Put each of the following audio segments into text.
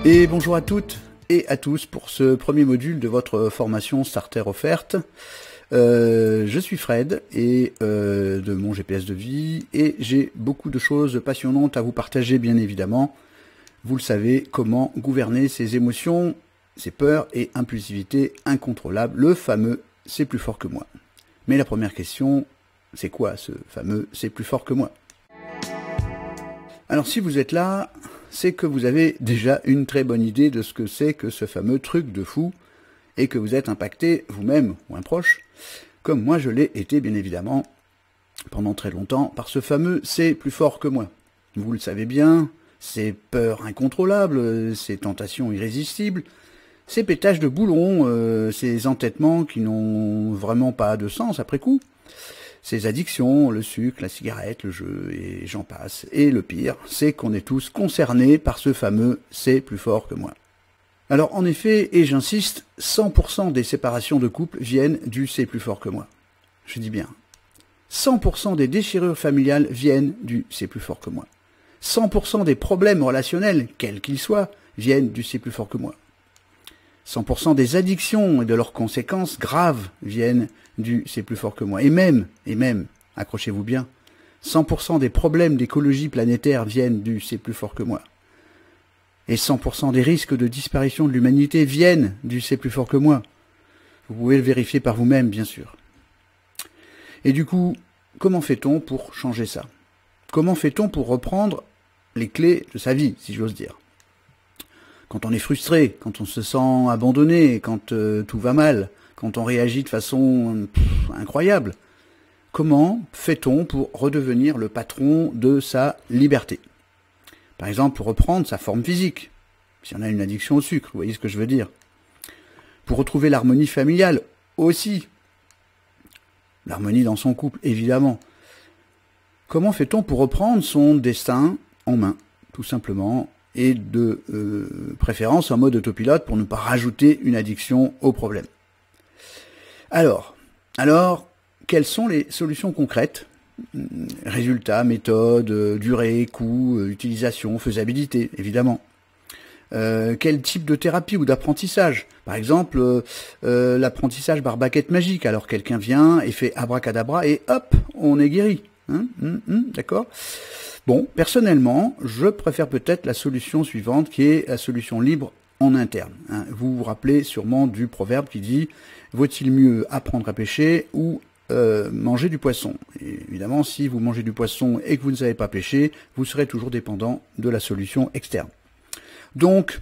Et bonjour à toutes et à tous pour ce premier module de votre formation Starter offerte. Je suis Fred et de mon GPS de vie et j'ai beaucoup de choses passionnantes à vous partager bien évidemment. Vous le savez, comment gouverner ses émotions, ses peurs et impulsivité incontrôlables, le fameux « c'est plus fort que moi ». Mais la première question, c'est quoi ce fameux « c'est plus fort que moi ». Alors si vous êtes là, c'est que vous avez déjà une très bonne idée de ce que c'est que ce fameux truc de fou et que vous êtes impacté vous-même ou un proche, comme moi je l'ai été bien évidemment pendant très longtemps par ce fameux « c'est plus fort que moi ». Vous le savez bien, ces peurs incontrôlables, ces tentations irrésistibles, ces pétages de boulons, ces entêtements qui n'ont vraiment pas de sens après coup, ces addictions, le sucre, la cigarette, le jeu, et j'en passe. Et le pire, c'est qu'on est tous concernés par ce fameux « c'est plus fort que moi ». Alors en effet, et j'insiste, 100% des séparations de couple viennent du « c'est plus fort que moi ». Je dis bien, 100% des déchirures familiales viennent du « c'est plus fort que moi ». 100% des problèmes relationnels, quels qu'ils soient, viennent du « c'est plus fort que moi ». 100% des addictions et de leurs conséquences graves viennent du « c'est plus fort que moi ». Et même, accrochez-vous bien, 100% des problèmes d'écologie planétaire viennent du « c'est plus fort que moi ». Et 100% des risques de disparition de l'humanité viennent du « c'est plus fort que moi ». Vous pouvez le vérifier par vous-même, bien sûr. Et du coup, comment fait-on pour changer ça? Comment fait-on pour reprendre les clés de sa vie, si j'ose dire? Quand on est frustré, quand on se sent abandonné, quand tout va mal, quand on réagit de façon incroyable, comment fait-on pour redevenir le patron de sa liberté? Par exemple, pour reprendre sa forme physique, si on a une addiction au sucre, vous voyez ce que je veux dire. Pour retrouver l'harmonie familiale aussi. L'harmonie dans son couple, évidemment. Comment fait-on pour reprendre son destin en main, tout simplement, et de préférence en mode autopilote pour ne pas rajouter une addiction au problème? Alors, quelles sont les solutions concrètes? Résultats, méthodes, durée, coût, utilisation, faisabilité, évidemment. Quel type de thérapie ou d'apprentissage? Par exemple, l'apprentissage par baguette magique. Alors quelqu'un vient et fait abracadabra et hop, on est guéri. D'accord? Bon, personnellement, je préfère peut-être la solution suivante qui est la solution libre en interne. Vous vous rappelez sûrement du proverbe qui dit « Vaut-il mieux apprendre à pêcher ou manger du poisson ?» Et évidemment, si vous mangez du poisson et que vous ne savez pas pêcher, vous serez toujours dépendant de la solution externe. Donc,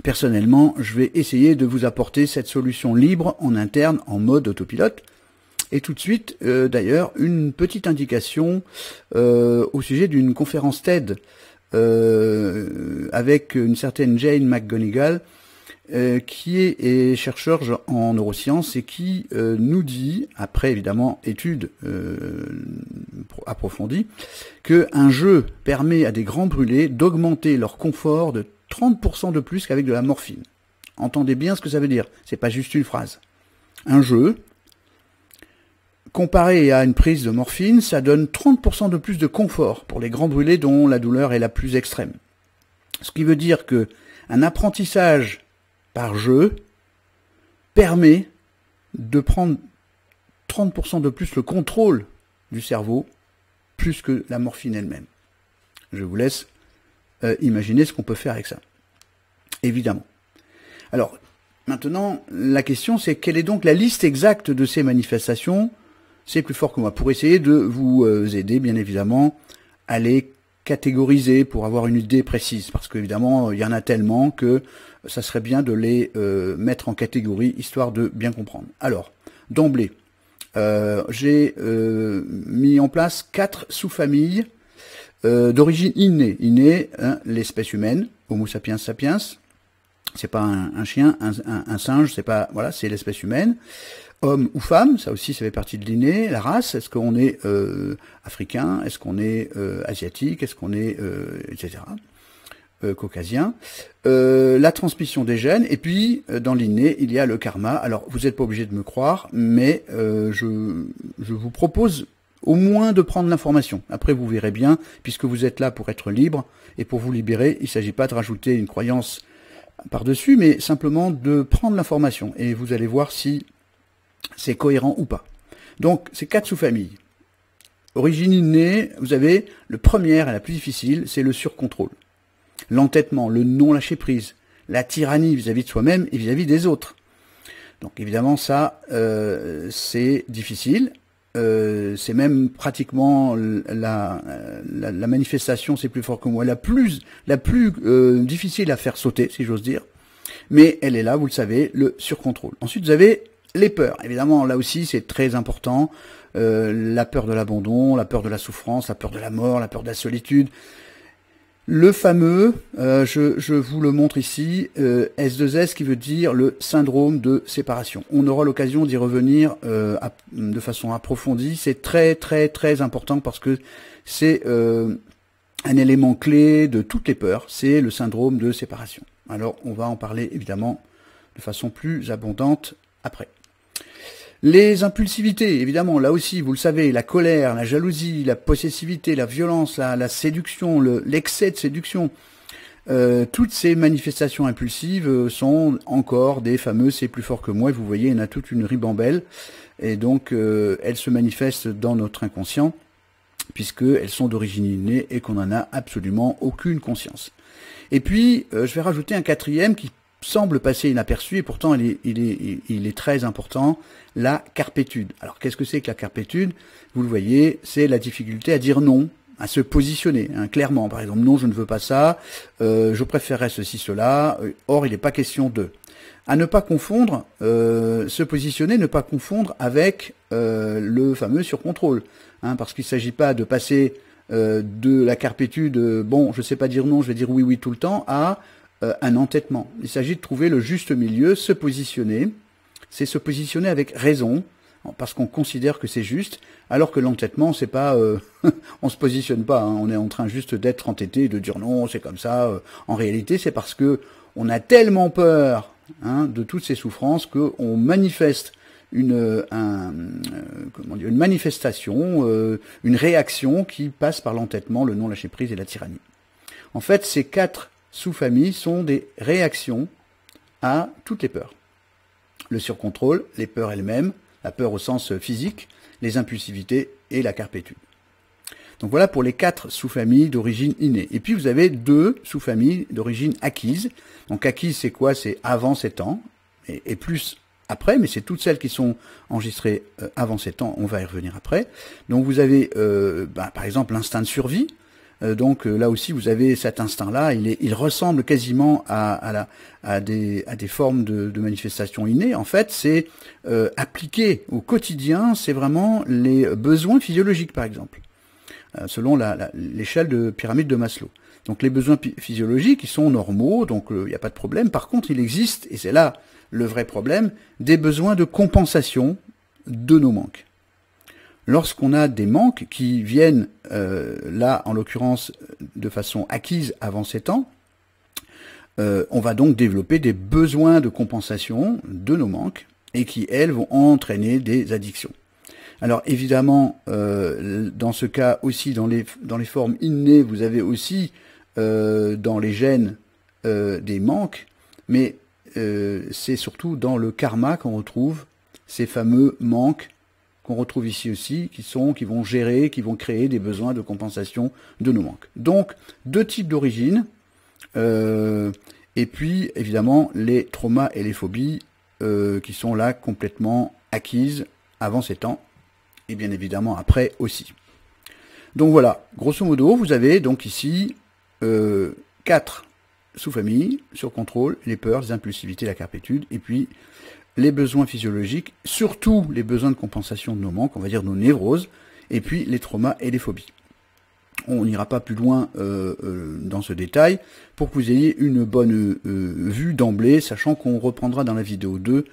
personnellement, je vais essayer de vous apporter cette solution libre en interne en mode autopilote. Et tout de suite, d'ailleurs, une petite indication au sujet d'une conférence TED avec une certaine Jane McGonigal, qui est chercheur en neurosciences et qui nous dit, après évidemment études approfondies, qu'un jeu permet à des grands brûlés d'augmenter leur confort de 30% de plus qu'avec de la morphine. Entendez bien ce que ça veut dire, c'est pas juste une phrase. Un jeu, comparé à une prise de morphine, ça donne 30% de plus de confort pour les grands brûlés dont la douleur est la plus extrême. Ce qui veut dire que un apprentissage par jeu permet de prendre 30% de plus le contrôle du cerveau, plus que la morphine elle-même. Je vous laisse imaginer ce qu'on peut faire avec ça. Évidemment. Alors, maintenant, la question c'est quelle est donc la liste exacte de ces manifestations? C'est plus fort que moi, pour essayer de vous aider, bien évidemment, à les catégoriser pour avoir une idée précise, parce qu'évidemment, il y en a tellement que ça serait bien de les mettre en catégorie, histoire de bien comprendre. Alors, d'emblée, j'ai mis en place 4 sous-familles d'origine innée, l'espèce humaine, Homo sapiens sapiens, c'est pas un chien, un singe, c'est pas, voilà, c'est l'espèce humaine. Homme ou femme, ça aussi ça fait partie de l'inné. La race, est-ce qu'on est africain, est-ce qu'on est asiatique, est-ce qu'on est etc. Caucasien. La transmission des gènes, et puis dans l'inné il y a le karma. Alors vous n'êtes pas obligé de me croire, mais je vous propose au moins de prendre l'information. Après vous verrez bien, puisque vous êtes là pour être libre et pour vous libérer, il ne s'agit pas de rajouter une croyance par-dessus, mais simplement de prendre l'information, et vous allez voir si c'est cohérent ou pas. Donc, ces 4 sous-familles. Origine innée, vous avez le première et la plus difficile, c'est le surcontrôle. L'entêtement, le non-lâcher-prise, la tyrannie vis-à-vis de soi-même et vis-à-vis des autres. Donc évidemment ça, c'est difficile. C'est même pratiquement la manifestation, c'est plus fort que moi, la plus difficile à faire sauter, si j'ose dire. Mais elle est là, vous le savez, le surcontrôle. Ensuite, vous avez les peurs. Évidemment, là aussi, c'est très important. La peur de l'abandon, la peur de la souffrance, la peur de la mort, la peur de la solitude. Le fameux, je vous le montre ici, S2S qui veut dire le syndrome de séparation. On aura l'occasion d'y revenir de façon approfondie. C'est très très très important parce que c'est un élément clé de toutes les peurs, c'est le syndrome de séparation. Alors on va en parler évidemment de façon plus abondante après. Les impulsivités, évidemment, là aussi, vous le savez, la colère, la jalousie, la possessivité, la violence, la séduction, l'excès de séduction, toutes ces manifestations impulsives sont encore des fameux « c'est plus fort que moi ». Vous voyez, il y en a toute une ribambelle, et donc elles se manifestent dans notre inconscient, puisqu'elles sont d'origine innée et qu'on n'en a absolument aucune conscience. Et puis, je vais rajouter un quatrième qui semble passer inaperçu, et pourtant il est très important, la carpétude. Alors qu'est-ce que c'est que la carpétude? Vous le voyez, c'est la difficulté à dire non, à se positionner, hein, clairement. Par exemple, non, je ne veux pas ça, je préférerais ceci, cela, or il n'est pas question de. À ne pas confondre, se positionner, ne pas confondre avec le fameux surcontrôle, hein, parce qu'il ne s'agit pas de passer de la carpétude, bon, je ne sais pas dire non, je vais dire oui, oui tout le temps, à un entêtement. Il s'agit de trouver le juste milieu, se positionner, c'est se positionner avec raison, parce qu'on considère que c'est juste, alors que l'entêtement, c'est pas, on se positionne pas, hein, on est en train juste d'être entêté et de dire non, c'est comme ça. En réalité, c'est parce que on a tellement peur, hein, de toutes ces souffrances qu'on manifeste une manifestation, une réaction qui passe par l'entêtement, le non-lâcher-prise et la tyrannie. En fait, ces 4 sous-familles sont des réactions à toutes les peurs. Le surcontrôle, les peurs elles-mêmes, la peur au sens physique, les impulsivités et la carpétude. Donc voilà pour les 4 sous-familles d'origine innée. Et puis vous avez 2 sous-familles d'origine acquise. Donc acquise, c'est quoi? C'est avant 7 ans, et plus après, mais c'est toutes celles qui sont enregistrées avant 7 ans, on va y revenir après. Donc vous avez par exemple l'instinct de survie. Donc là aussi, vous avez cet instinct-là, il ressemble quasiment à des formes de manifestations innées. En fait, c'est appliqué au quotidien, c'est vraiment les besoins physiologiques, par exemple, selon l'échelle de pyramide de Maslow. Donc les besoins physiologiques, ils sont normaux, donc il n'y a pas de problème. Par contre, il existe, et c'est là le vrai problème, des besoins de compensation de nos manques. Lorsqu'on a des manques qui viennent, là, en l'occurrence, de façon acquise avant 7 ans, on va donc développer des besoins de compensation de nos manques et qui, elles, vont entraîner des addictions. Alors, évidemment, dans ce cas aussi, dans les formes innées, vous avez aussi, dans les gènes, des manques, mais c'est surtout dans le karma qu'on retrouve ces fameux manques qu'on retrouve ici aussi, qui vont gérer, qui vont créer des besoins de compensation de nos manques. Donc, 2 types d'origine, et puis, évidemment, les traumas et les phobies, qui sont là complètement acquises avant 7 ans, et bien évidemment après aussi. Donc voilà, grosso modo, vous avez donc ici 4 sous-familles, surcontrôle, les peurs, les impulsivités, la carpétude, et puis les besoins physiologiques, surtout les besoins de compensation de nos manques, on va dire nos névroses, et puis les traumas et les phobies. On n'ira pas plus loin dans ce détail, pour que vous ayez une bonne vue d'emblée, sachant qu'on reprendra dans la vidéo 2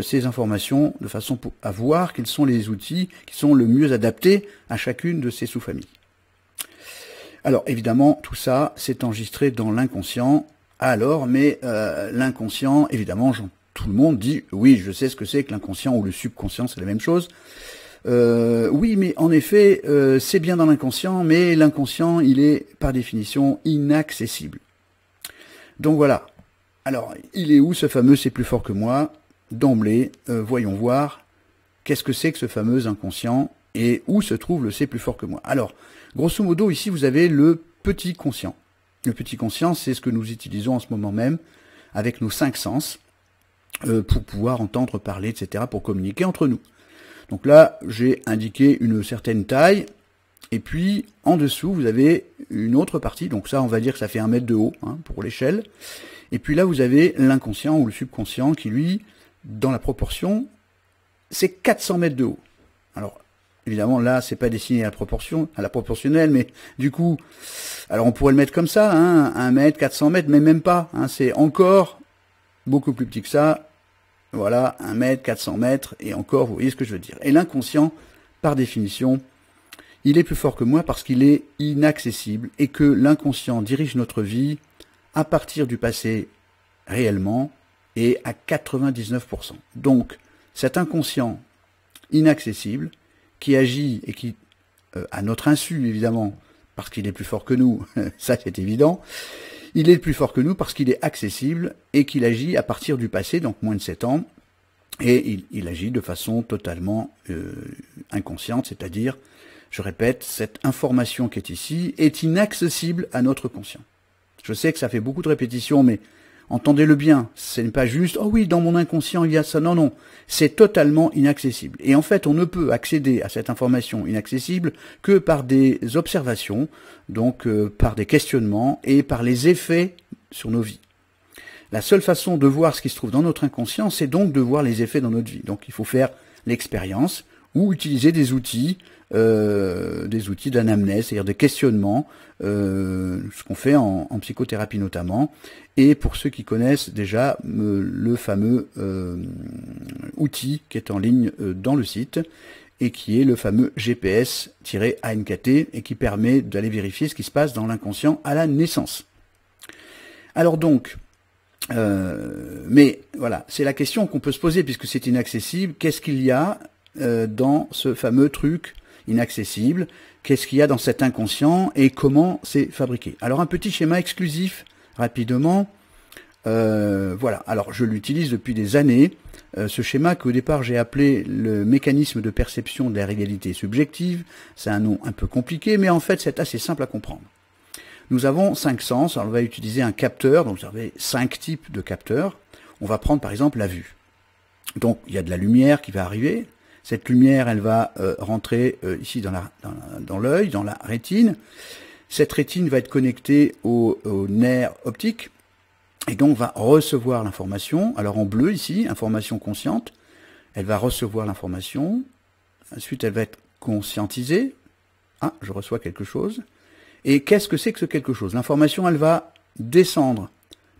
ces informations, de façon à voir quels sont les outils qui sont le mieux adaptés à chacune de ces sous-familles. Alors évidemment, tout ça, c'est enregistré dans l'inconscient. Alors, mais l'inconscient, évidemment, tout le monde dit, oui, je sais ce que c'est que l'inconscient ou le subconscient, c'est la même chose. Oui, mais en effet, c'est bien dans l'inconscient, mais l'inconscient, il est par définition inaccessible. Donc voilà. Alors, il est où ce fameux c'est plus fort que moi? D'emblée, voyons voir qu'est-ce que c'est que ce fameux inconscient et où se trouve le c'est plus fort que moi. Alors, grosso modo, ici, vous avez le petit conscient. Le petit conscient, c'est ce que nous utilisons en ce moment même avec nos 5 sens pour pouvoir entendre, parler, etc., pour communiquer entre nous. Donc là, j'ai indiqué une certaine taille, et puis en dessous, vous avez une autre partie, donc ça, on va dire que ça fait 1 mètre de haut pour l'échelle. Et puis là, vous avez l'inconscient ou le subconscient qui, lui, dans la proportion, c'est 400 mètres de haut. Alors, évidemment, là, c'est pas dessiné à la proportion, à la proportionnelle, mais du coup, alors on pourrait le mettre comme ça, 1 mètre, 400 mètres, mais même pas. C'est encore beaucoup plus petit que ça. Voilà, 1 mètre, 400 mètres, et encore, vous voyez ce que je veux dire. Et l'inconscient, par définition, il est plus fort que moi parce qu'il est inaccessible, et que l'inconscient dirige notre vie à partir du passé réellement, et à 99%. Donc, cet inconscient inaccessible, qui agit et qui, à notre insu évidemment, parce qu'il est plus fort que nous, ça c'est évident, il est plus fort que nous parce qu'il est accessible et qu'il agit à partir du passé, donc moins de 7 ans, et il agit de façon totalement inconsciente, c'est-à-dire, je répète, cette information qui est ici est inaccessible à notre conscient. Je sais que ça fait beaucoup de répétitions, mais entendez-le bien, ce n'est pas juste « Oh oui, dans mon inconscient, il y a ça ». Non, non, c'est totalement inaccessible. Et en fait, on ne peut accéder à cette information inaccessible que par des observations, donc par des questionnements et par les effets sur nos vies. La seule façon de voir ce qui se trouve dans notre inconscient, c'est donc de voir les effets dans notre vie. Donc il faut faire l'expérience ou utiliser des outils d'anamnèse, c'est-à-dire des questionnements, ce qu'on fait en psychothérapie notamment, et pour ceux qui connaissent déjà le fameux outil qui est en ligne dans le site, et qui est le fameux GPS-ANKT, et qui permet d'aller vérifier ce qui se passe dans l'inconscient à la naissance. Alors donc, mais voilà, c'est la question qu'on peut se poser, puisque c'est inaccessible, qu'est-ce qu'il y a dans ce fameux truc inaccessible, qu'est-ce qu'il y a dans cet inconscient et comment c'est fabriqué. Alors un petit schéma exclusif, rapidement, voilà, alors je l'utilise depuis des années, ce schéma qu'au départ j'ai appelé le mécanisme de perception de la réalité subjective, c'est un nom un peu compliqué, mais en fait c'est assez simple à comprendre. Nous avons 5 sens, alors on va utiliser un capteur, donc vous avez 5 types de capteurs, on va prendre par exemple la vue. Donc il y a de la lumière qui va arriver. Cette lumière, elle va rentrer ici dans l'œil, dans la rétine. Cette rétine va être connectée au nerf optique et donc va recevoir l'information. Alors en bleu ici, information consciente. Elle va recevoir l'information. Ensuite, elle va être conscientisée. Ah, je reçois quelque chose. Et qu'est-ce que c'est que ce quelque chose? L'information, elle va descendre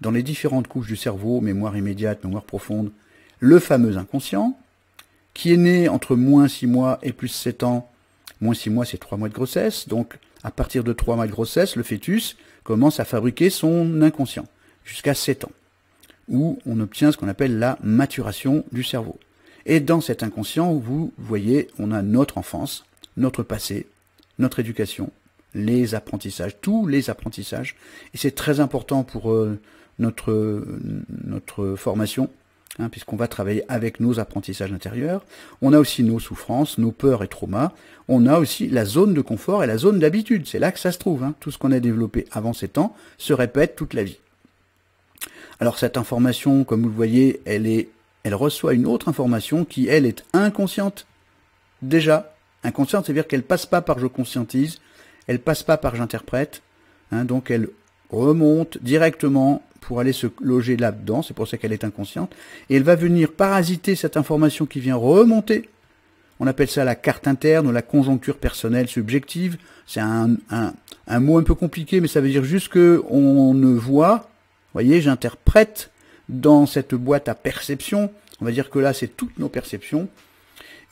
dans les différentes couches du cerveau, mémoire immédiate, mémoire profonde, le fameux inconscient, qui est né entre moins 6 mois et plus 7 ans. Moins 6 mois, c'est 3 mois de grossesse. Donc, à partir de 3 mois de grossesse, le fœtus commence à fabriquer son inconscient, jusqu'à 7 ans, où on obtient ce qu'on appelle la maturation du cerveau. Et dans cet inconscient, vous voyez, on a notre enfance, notre passé, notre éducation, les apprentissages, tous les apprentissages. Et c'est très important pour notre formation, puisqu'on va travailler avec nos apprentissages intérieurs. On a aussi nos souffrances, nos peurs et traumas. On a aussi la zone de confort et la zone d'habitude. C'est là que ça se trouve. Tout ce qu'on a développé avant 7 ans se répète toute la vie. Alors cette information, comme vous le voyez, elle reçoit une autre information qui, elle, est inconsciente. Déjà, inconsciente, c'est-à-dire qu'elle passe pas par je conscientise, elle passe pas par j'interprète, donc elle remonte directement pour aller se loger là-dedans, c'est pour ça qu'elle est inconsciente, et elle va venir parasiter cette information qui vient remonter. On appelle ça la carte interne ou la conjoncture personnelle subjective. C'est un mot un peu compliqué, mais ça veut dire juste que on ne voit, vous voyez, j'interprète dans cette boîte à perception, on va dire que là c'est toutes nos perceptions,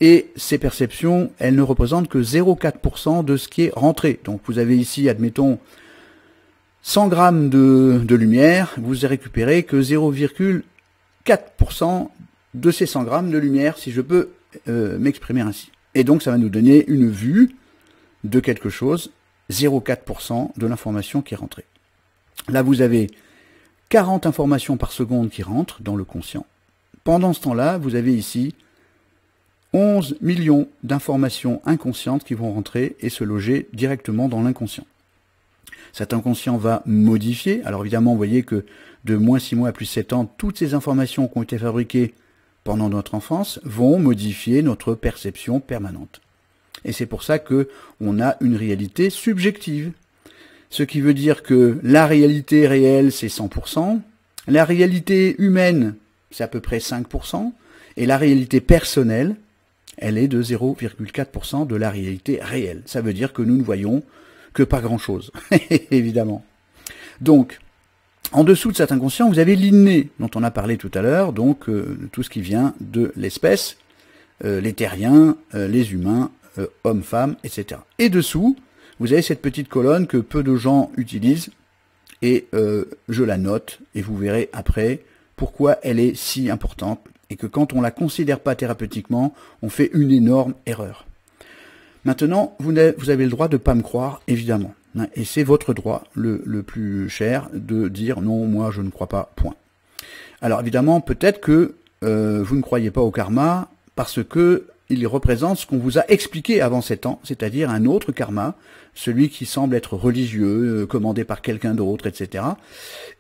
et ces perceptions, elles ne représentent que 0,4% de ce qui est rentré. Donc vous avez ici, admettons, 100 grammes de lumière, vous récupérez que 0,4% de ces 100 grammes de lumière, si je peux m'exprimer ainsi. Et donc ça va nous donner une vue de quelque chose, 0,4% de l'information qui est rentrée. Là vous avez 40 informations par seconde qui rentrent dans le conscient. Pendant ce temps-là, vous avez ici 11 millions d'informations inconscientes qui vont rentrer et se loger directement dans l'inconscient. Cet inconscient va modifier. Alors évidemment, vous voyez que de moins 6 mois à plus 7 ans, toutes ces informations qui ont été fabriquées pendant notre enfance vont modifier notre perception permanente. Et c'est pour ça que on a une réalité subjective. Ce qui veut dire que la réalité réelle, c'est 100%, la réalité humaine, c'est à peu près 5%, et la réalité personnelle, elle est de 0,4% de la réalité réelle. Ça veut dire que nous ne voyons que pas grand-chose, évidemment. Donc, en dessous de cet inconscient, vous avez l'inné, dont on a parlé tout à l'heure, donc tout ce qui vient de l'espèce, les terriens, les humains, hommes, femmes, etc. Et dessous, vous avez cette petite colonne que peu de gens utilisent, et je la note, et vous verrez après pourquoi elle est si importante, et que quand on la considère pas thérapeutiquement, on fait une énorme erreur. Maintenant, vous avez le droit de pas me croire, évidemment. Et c'est votre droit, le plus cher, de dire non, moi je ne crois pas, point. Alors évidemment, peut-être que vous ne croyez pas au karma, parce que il représente ce qu'on vous a expliqué avant 7 ans, c'est-à-dire un autre karma, celui qui semble être religieux, commandé par quelqu'un d'autre, etc.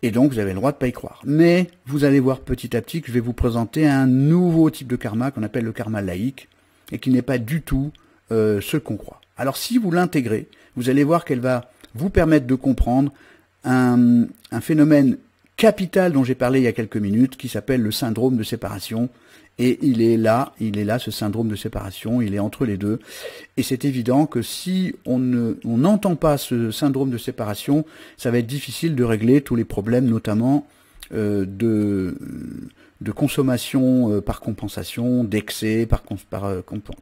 Et donc vous avez le droit de pas y croire. Mais vous allez voir petit à petit que je vais vous présenter un nouveau type de karma qu'on appelle le karma laïque, et qui n'est pas du tout ce qu'on croit. Alors si vous l'intégrez, vous allez voir qu'elle va vous permettre de comprendre un phénomène capital dont j'ai parlé il y a quelques minutes, qui s'appelle le syndrome de séparation. Et il est là, ce syndrome de séparation, il est entre les deux. Et c'est évident que si on n'entend pas ce syndrome de séparation, ça va être difficile de régler tous les problèmes, notamment de consommation par compensation, d'excès par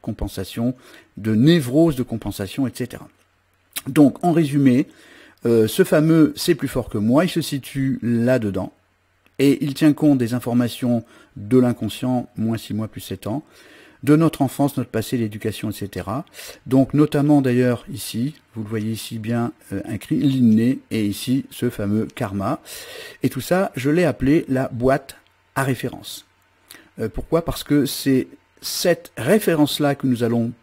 compensation, de névrose de compensation, etc. Donc, en résumé, ce fameux « c'est plus fort que moi », il se situe là-dedans. Et il tient compte des informations de l'inconscient, moins 6 mois plus 7 ans, de notre enfance, notre passé, l'éducation, etc. Donc notamment d'ailleurs ici, vous le voyez ici bien écrit, l'inné, et ici ce fameux karma. Et tout ça, je l'ai appelé la boîte à référence. Pourquoi? Parce que c'est cette référence-là que nous allons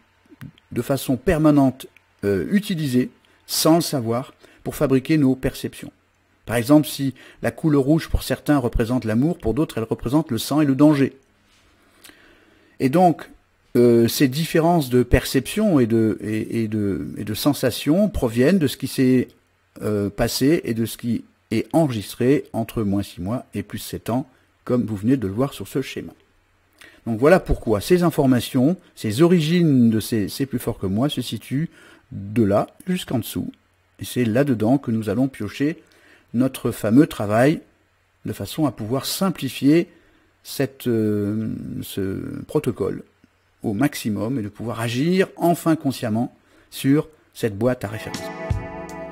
de façon permanente utiliser, sans le savoir, pour fabriquer nos perceptions. Par exemple, si la couleur rouge pour certains représente l'amour, pour d'autres elle représente le sang et le danger. Et donc, ces différences de perception et de sensations proviennent de ce qui s'est passé et de ce qui est enregistré entre moins 6 mois et plus 7 ans, comme vous venez de le voir sur ce schéma. Donc voilà pourquoi ces informations, ces origines de c'est plus fort que moi se situent de là jusqu'en dessous. Et c'est là-dedans que nous allons piocher notre fameux travail, de façon à pouvoir simplifier ce protocole au maximum et de pouvoir agir enfin consciemment sur cette boîte à référence.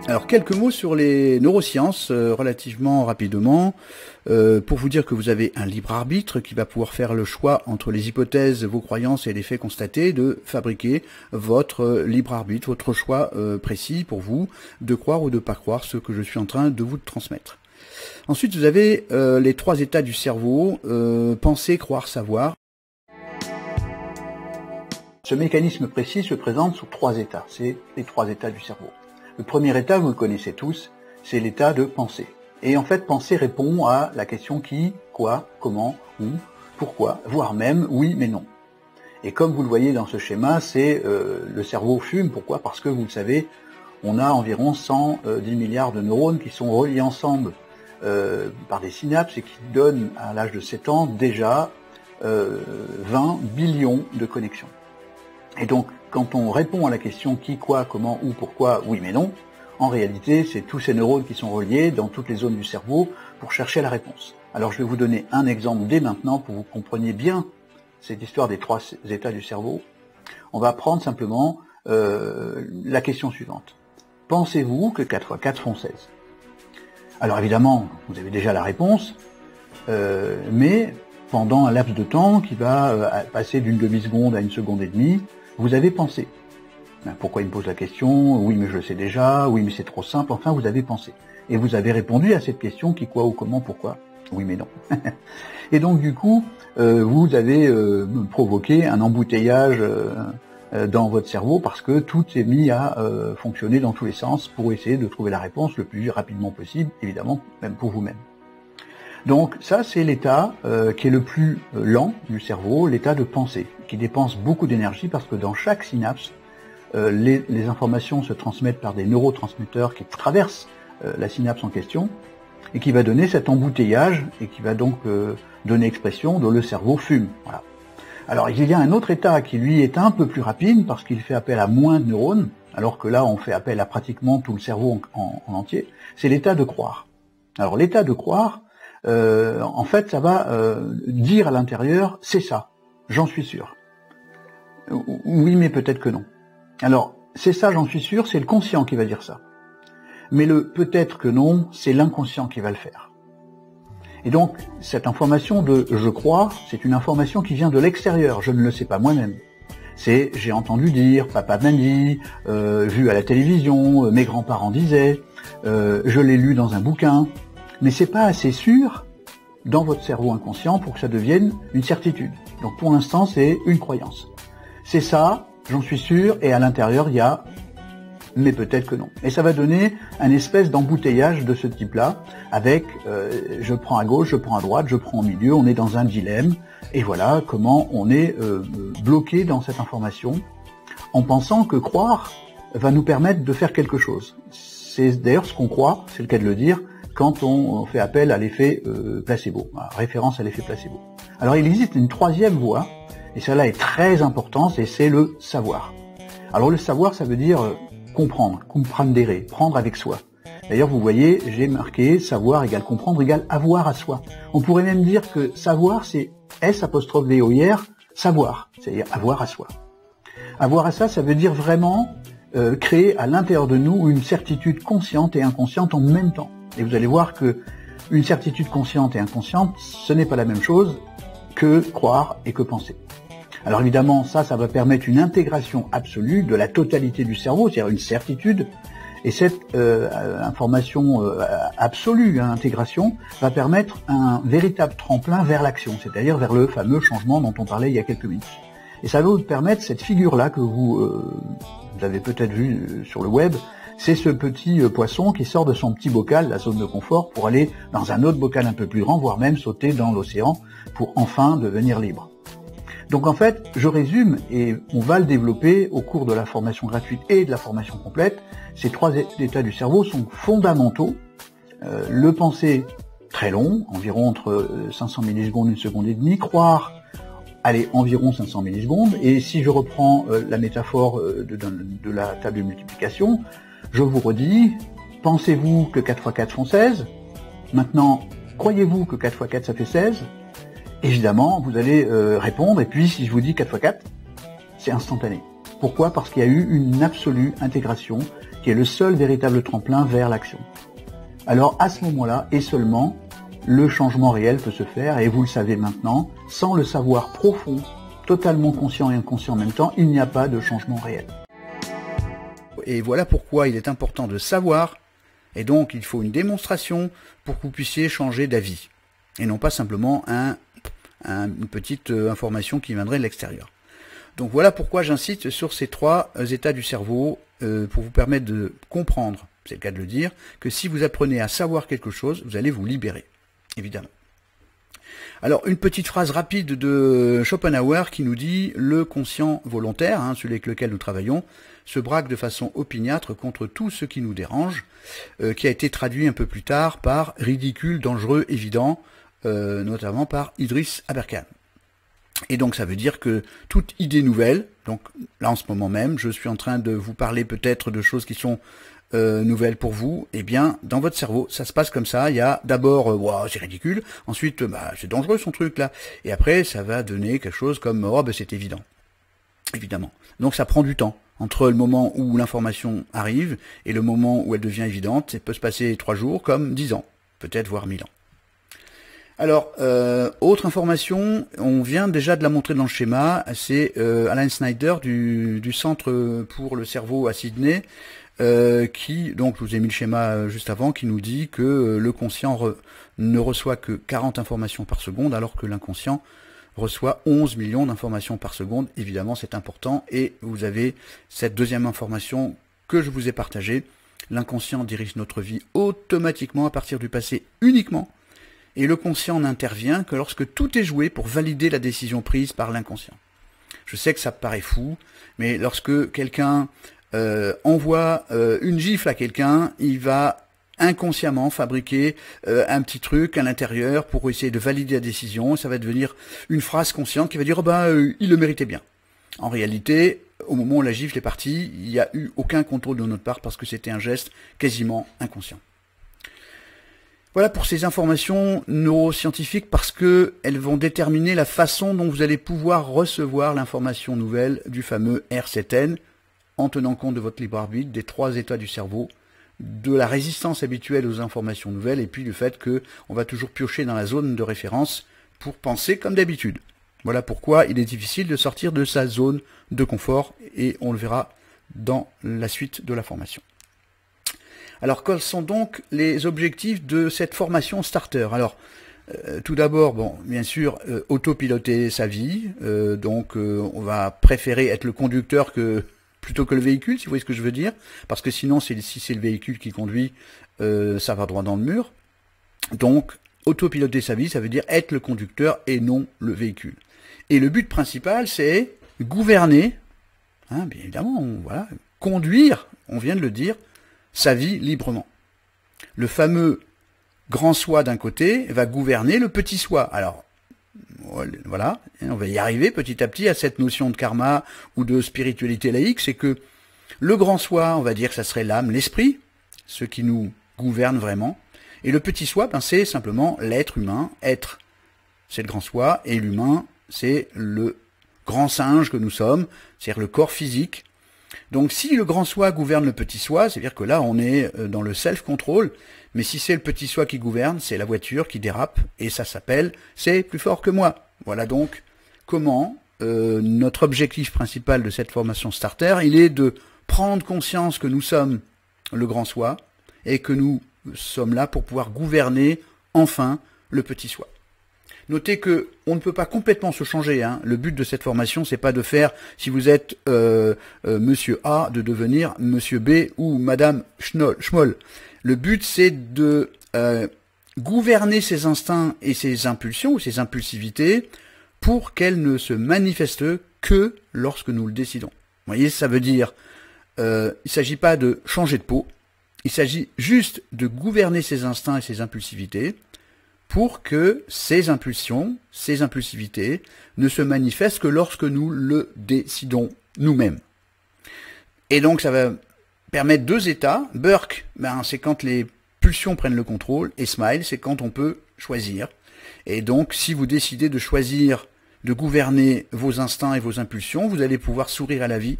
Alors quelques mots sur les neurosciences relativement rapidement, pour vous dire que vous avez un libre arbitre qui va pouvoir faire le choix entre les hypothèses, vos croyances et les faits constatés, de fabriquer votre libre arbitre, votre choix précis pour vous, de croire ou de ne pas croire ce que je suis en train de vous transmettre. Ensuite, vous avez les 3 états du cerveau, penser, croire, savoir. Ce mécanisme précis se présente sous 3 états, c'est les 3 états du cerveau. Le premier état, vous le connaissez tous, c'est l'état de pensée. Et en fait, penser répond à la question qui, quoi, comment, où, pourquoi, voire même oui mais non. Et comme vous le voyez dans ce schéma, c'est le cerveau fume. Pourquoi? Parce que vous le savez, on a environ 110 milliards de neurones qui sont reliés ensemble par des synapses et qui donnent à l'âge de 7 ans déjà 20 billions de connexions. Et donc, quand on répond à la question qui, quoi, comment, où, pourquoi, oui mais non, en réalité, c'est tous ces neurones qui sont reliés dans toutes les zones du cerveau pour chercher la réponse. Alors, je vais vous donner un exemple dès maintenant pour que vous compreniez bien cette histoire des 3 états du cerveau. On va prendre simplement la question suivante. Pensez-vous que 4 x 4 font 16? Alors évidemment, vous avez déjà la réponse, mais pendant un laps de temps qui va passer d'une demi-seconde à 1 seconde et demie, vous avez pensé. Pourquoi il me pose la question? Oui, mais je le sais déjà. Oui, mais c'est trop simple. Enfin, vous avez pensé. Et vous avez répondu à cette question, qui, quoi, ou comment, pourquoi? Oui, mais non. Et donc, du coup, vous avez provoqué un embouteillage dans votre cerveau parce que tout est mis à fonctionner dans tous les sens pour essayer de trouver la réponse le plus rapidement possible, évidemment, même pour vous-même. Donc ça, c'est l'état qui est le plus lent du cerveau, l'état de pensée, qui dépense beaucoup d'énergie parce que dans chaque synapse, les informations se transmettent par des neurotransmetteurs qui traversent la synapse en question et qui va donner cet embouteillage et qui va donc donner expression dont le cerveau fume. Voilà. Alors il y a un autre état qui lui est un peu plus rapide parce qu'il fait appel à moins de neurones, alors que là on fait appel à pratiquement tout le cerveau en entier, c'est l'état de croire. Alors l'état de croire, en fait ça va dire à l'intérieur, c'est ça, j'en suis sûr. Oui mais peut-être que non. Alors c'est ça, j'en suis sûr, c'est le conscient qui va dire ça. Mais le peut-être que non, c'est l'inconscient qui va le faire. Et donc, cette information de « je crois », c'est une information qui vient de l'extérieur, je ne le sais pas moi-même. C'est « j'ai entendu dire »,« papa m'a dit »,« vu à la télévision »,« mes grands-parents disaient »,« je l'ai lu dans un bouquin ». Mais c'est pas assez sûr dans votre cerveau inconscient pour que ça devienne une certitude. Donc pour l'instant, c'est une croyance. C'est ça, j'en suis sûr, et à l'intérieur, il y a mais peut-être que non. Et ça va donner un espèce d'embouteillage de ce type-là, avec je prends à gauche, je prends à droite, je prends au milieu, on est dans un dilemme, et voilà comment on est bloqué dans cette information, en pensant que croire va nous permettre de faire quelque chose. C'est d'ailleurs ce qu'on croit, c'est le cas de le dire, quand on fait appel à l'effet placebo, référence à l'effet placebo. Alors il existe une troisième voie, et celle-là est très importante, et c'est le savoir. Alors le savoir, ça veut dire comprendre, comprendere, prendre avec soi. D'ailleurs, vous voyez, j'ai marqué savoir égale comprendre égale avoir à soi. On pourrait même dire que savoir, c'est S''VOIR, savoir, c'est-à-dire avoir à soi. Avoir à ça, ça veut dire vraiment créer à l'intérieur de nous une certitude consciente et inconsciente en même temps. Et vous allez voir que une certitude consciente et inconsciente, ce n'est pas la même chose que croire et que penser. Alors évidemment, ça va permettre une intégration absolue de la totalité du cerveau, c'est-à-dire une certitude, et cette information absolue, intégration, va permettre un véritable tremplin vers l'action, c'est-à-dire vers le fameux changement dont on parlait il y a quelques minutes. Et ça va vous permettre cette figure-là que vous avez peut-être vue sur le web, c'est ce petit poisson qui sort de son petit bocal, la zone de confort, pour aller dans un autre bocal un peu plus grand, voire même sauter dans l'océan pour enfin devenir libre. Donc en fait, je résume, et on va le développer au cours de la formation gratuite et de la formation complète. Ces trois états du cerveau sont fondamentaux. Le penser, très long, environ entre 500 millisecondes, une seconde et demie. Croire, allez, environ 500 millisecondes. Et si je reprends la métaphore de la table de multiplication, je vous redis, pensez-vous que 4 x 4 font 16 ? Maintenant, croyez-vous que 4 x 4 ça fait 16 ? Évidemment, vous allez répondre, et puis si je vous dis 4 x 4, c'est instantané. Pourquoi ? Parce qu'il y a eu une absolue intégration, qui est le seul véritable tremplin vers l'action. Alors à ce moment-là, et seulement, le changement réel peut se faire, et vous le savez maintenant, sans le savoir profond, totalement conscient et inconscient en même temps, il n'y a pas de changement réel. Et voilà pourquoi il est important de savoir, et donc il faut une démonstration pour que vous puissiez changer d'avis, et non pas simplement une petite information qui viendrait de l'extérieur. Donc voilà pourquoi j'insiste sur ces trois états du cerveau pour vous permettre de comprendre, c'est le cas de le dire, que si vous apprenez à savoir quelque chose, vous allez vous libérer, évidemment. Alors une petite phrase rapide de Schopenhauer qui nous dit « Le conscient volontaire, celui avec lequel nous travaillons, se braque de façon opiniâtre contre tout ce qui nous dérange », qui a été traduit un peu plus tard par « ridicule, dangereux, évident », notamment par Idriss Aberkan. Et donc ça veut dire que toute idée nouvelle, donc là en ce moment même, je suis en train de vous parler peut-être de choses qui sont nouvelles pour vous, eh bien dans votre cerveau, ça se passe comme ça, il y a d'abord wow, c'est ridicule, ensuite c'est dangereux son truc là, et après ça va donner quelque chose comme oh c'est évident. Évidemment. Donc ça prend du temps. Entre le moment où l'information arrive et le moment où elle devient évidente, ça peut se passer 3 jours comme 10 ans, peut-être voire 1000 ans. Alors, autre information, on vient déjà de la montrer dans le schéma, c'est Alan Snyder du Centre pour le cerveau à Sydney, qui, donc je vous ai mis le schéma juste avant, qui nous dit que le conscient ne reçoit que 40 informations par seconde, alors que l'inconscient reçoit 11 millions d'informations par seconde. Évidemment, c'est important, et vous avez cette deuxième information que je vous ai partagée. L'inconscient dirige notre vie automatiquement à partir du passé uniquement, et le conscient n'intervient que lorsque tout est joué pour valider la décision prise par l'inconscient. Je sais que ça paraît fou, mais lorsque quelqu'un envoie une gifle à quelqu'un, il va inconsciemment fabriquer un petit truc à l'intérieur pour essayer de valider la décision. Ça va devenir une phrase consciente qui va dire « il le méritait bien ». En réalité, au moment où la gifle est partie, il n'y a eu aucun contrôle de notre part parce que c'était un geste quasiment inconscient. Voilà pour ces informations neuroscientifiques, parce que elles vont déterminer la façon dont vous allez pouvoir recevoir l'information nouvelle du fameux R7N, en tenant compte de votre libre arbitre, des 3 états du cerveau, de la résistance habituelle aux informations nouvelles, et puis du fait qu'on va toujours piocher dans la zone de référence pour penser comme d'habitude. Voilà pourquoi il est difficile de sortir de sa zone de confort, et on le verra dans la suite de la formation. Alors, quels sont donc les objectifs de cette formation starter? Alors, tout d'abord, bon, bien sûr, autopiloter sa vie. On va préférer être le conducteur plutôt que le véhicule, si vous voyez ce que je veux dire, parce que sinon, si c'est le véhicule qui conduit, ça va droit dans le mur. Donc, autopiloter sa vie, ça veut dire être le conducteur et non le véhicule. Et le but principal, c'est gouverner, hein, bien évidemment, voilà, conduire, on vient de le dire, sa vie librement. Le fameux grand soi d'un côté va gouverner le petit soi. Alors, voilà, on va y arriver petit à petit à cette notion de karma ou de spiritualité laïque, c'est que le grand soi, on va dire que ça serait l'âme, l'esprit, ce qui nous gouverne vraiment, et le petit soi, ben, c'est simplement l'être humain. Être, c'est le grand soi, et l'humain, c'est le grand singe que nous sommes, c'est-à-dire le corps physique. Donc si le grand soi gouverne le petit soi, c'est-à-dire que là on est dans le self-control, mais si c'est le petit soi qui gouverne, c'est la voiture qui dérape, et ça s'appelle « c'est plus fort que moi ». Voilà donc comment notre objectif principal de cette formation starter, il est de prendre conscience que nous sommes le grand soi, et que nous sommes là pour pouvoir gouverner enfin le petit soi. Notez que on ne peut pas complètement se changer, hein. Le but de cette formation, c'est pas de faire, si vous êtes Monsieur A, de devenir Monsieur B ou Madame Schmoll. Le but, c'est de gouverner ses instincts et ses impulsions, ou ses impulsivités, pour qu'elles ne se manifestent que lorsque nous le décidons. Vous voyez, ça veut dire, il ne s'agit pas de changer de peau, il s'agit juste de gouverner ses instincts et ses impulsivités, pour que ces impulsions, ces impulsivités, ne se manifestent que lorsque nous le décidons nous-mêmes. Et donc ça va permettre 2 états. Burke, ben, c'est quand les pulsions prennent le contrôle, et Smile, c'est quand on peut choisir. Et donc si vous décidez de choisir, de gouverner vos instincts et vos impulsions, vous allez pouvoir sourire à la vie.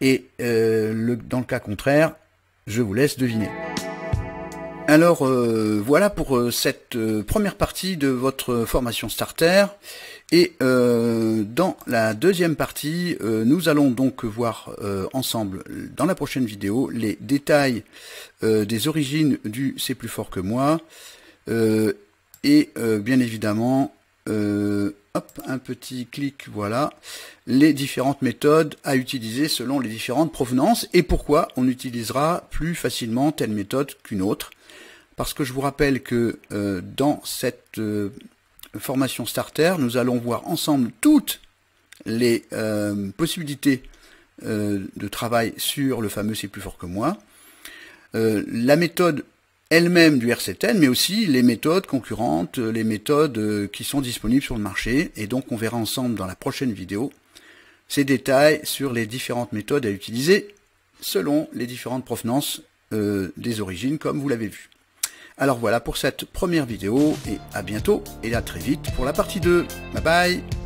Et dans le cas contraire, je vous laisse deviner. Alors voilà pour cette première partie de votre formation starter, et dans la deuxième partie, nous allons donc voir ensemble dans la prochaine vidéo les détails des origines du C'est plus fort que moi, et bien évidemment, hop, un petit clic, voilà, les différentes méthodes à utiliser selon les différentes provenances, et pourquoi on utilisera plus facilement telle méthode qu'une autre. Parce que je vous rappelle que dans cette formation starter, nous allons voir ensemble toutes les possibilités de travail sur le fameux C'est plus fort que moi, la méthode elle-même du R7N, mais aussi les méthodes concurrentes, les méthodes qui sont disponibles sur le marché, et donc on verra ensemble dans la prochaine vidéo ces détails sur les différentes méthodes à utiliser selon les différentes provenances des origines, comme vous l'avez vu. Alors voilà pour cette première vidéo, et à bientôt, et à très vite pour la partie 2. Bye bye.